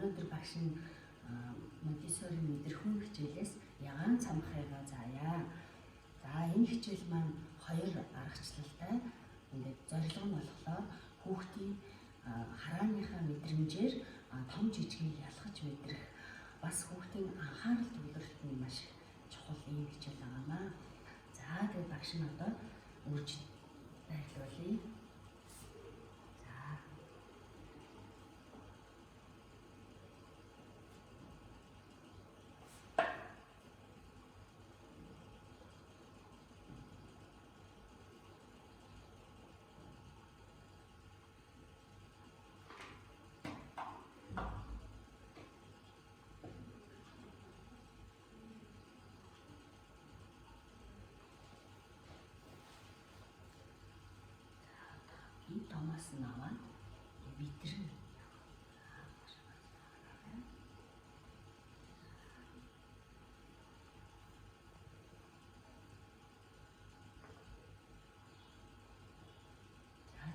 өнөөдөр багш нь Монтессори мэдрэхүүн хичээлээс ягаан цамхайгаа заая. За энэ хичээл маань 2 аргачлалтай. Ингээд зорилго нь болохоор хүүхдийн харааныхаа мэдрэмжээр том жижигийг ялгаж мэдрэх, бас хүүхдийн анхаарал төвлөрөлт нь маш чухал юм хичээл байгаамаа. За тэгээд багш нь одоо үрж байрлуулъя. Томас нь аваад битрэн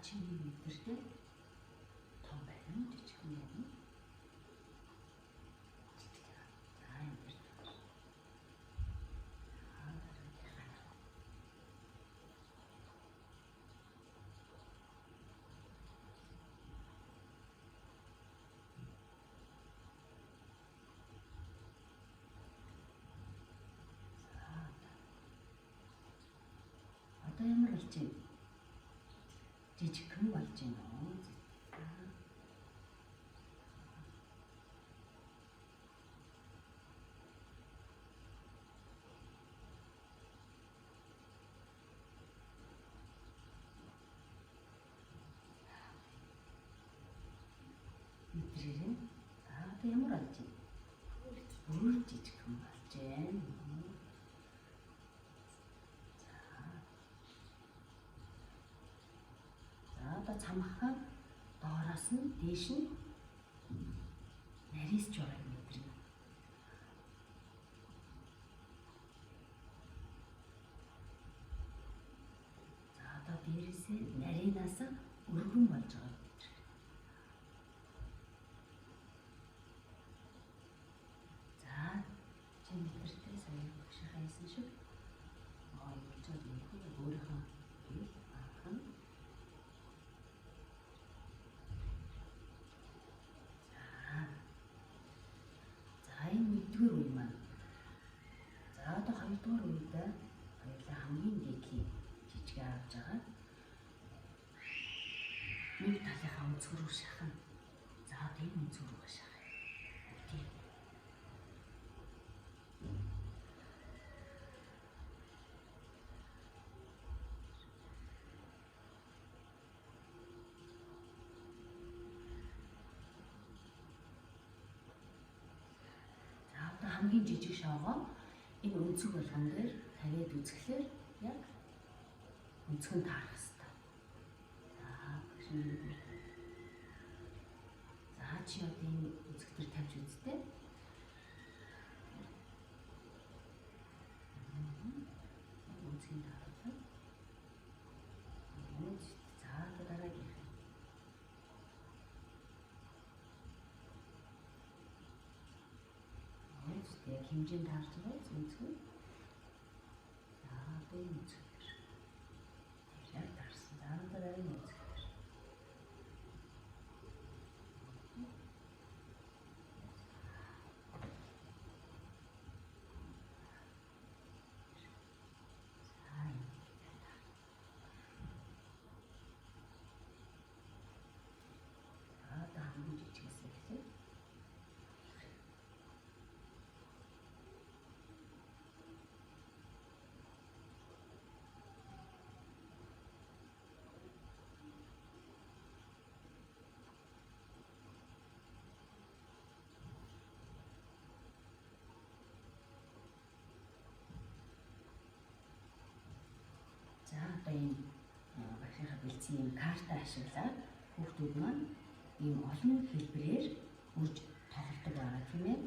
чиний мэдэртэй том байна уу жижиг юм байна. Одоо ямар болж байна? Жижигхэн болж байна уу? Мэдрээрээ. Одоо ямар болж байна? Бүр жижигхэн болж байна. Одоо цамхаа доороос нь дээш нь нарийсч байгааг мэдрэнэ. За одоо дээрээсээ нарийнаас өргөн болж байгааг мэдрэнэ. За чи мэдэртэй сая багшаа хайсан шиг болж байгаа юм өөрийнхөө нэгдүгээр үе маань. За одоо хоёрдугаар үед хоёулаа хамгийн дээдлийн жижиг авч байгаа. Нэг талынхаа өнцгөр рүү шахна. За одоо энэ өнцгөр рүү шахна. Тийм. Хамгийн жижиг шоогоо энэ өнцөг болгон дээр тавиад үзэхлээр яг өнцгөн таарах хэрэгтэй. За чи одоо энэ өнцөг дээр тавьж үзтээ. Өнцгөн таарах. За одоо дараагийн яг хэмжээнд таарч байгаа өнцгөө. За одоо энэ өнцгөр. Яг таарсан. За одоо дараагийн өнцгөр. Одоо хамгийн жижигээс эхлэв. За одоо энэ багшийнхаа бэлдсэн юм карта ашиглаад хүүхдүүд маань ийм олон хэлбэрээр үрж тоглодог байгаа тийм ээ.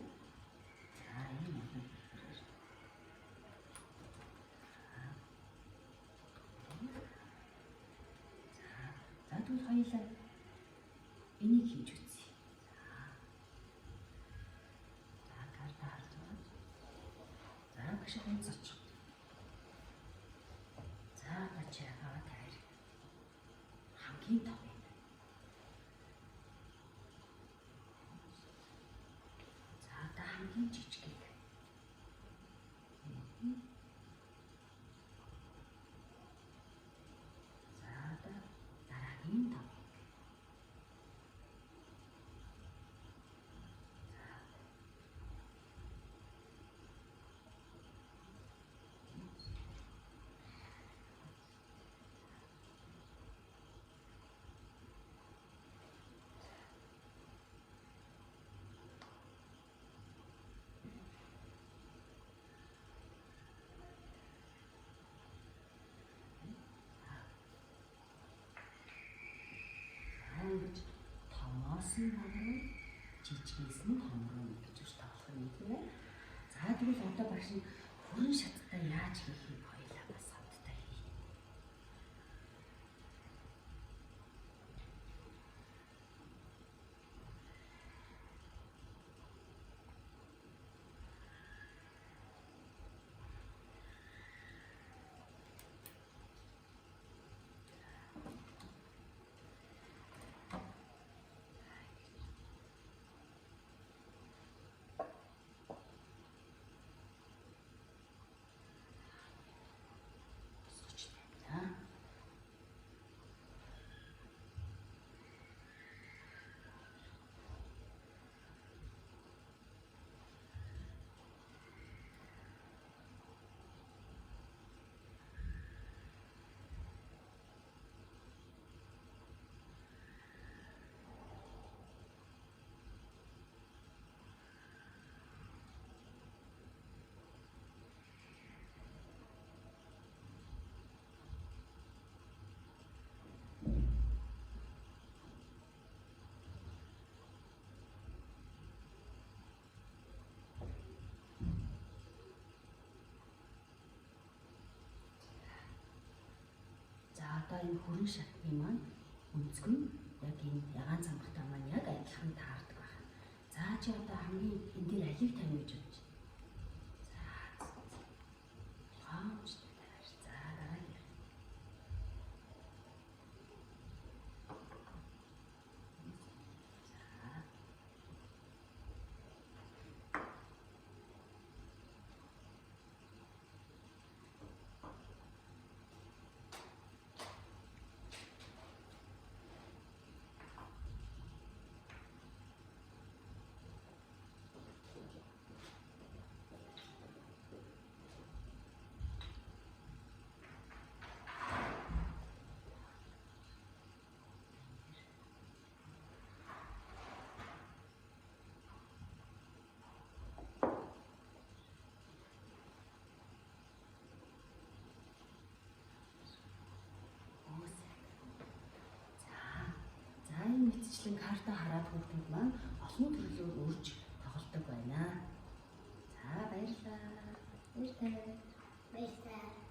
За энэ олон хэлбэрээр. За тэгвэл хоёулаа энийг хийж үзье. багш хонцооч. За бачаа таар. Хамгийн том юм. За одоо хамгийн жижиг юм. За одоо дараагийн том. Ингэж томоос нь хомроо, жижигээс нь хомроо гэж үс тоглох юм тийм. За тэгвэл одоо багш нь хүрэн шаттай яаж хийхийг хоёлаа бас хамтдаа хий. Одоо энэ хүрэн шатны маань өнцгөн яг энэ ягаан цамхтай маань яг адилхан таардаг байна. За чи одоо хамгийн энэ дээр алийг тавина гэж бодож байна. За. Хаамж тавиар. За дараагийн. Мэтчлэн карта хараад хүүхдүүд маань олон төрлөөр үрж тоглодог байна. За баярлалаа. Баярлалаа.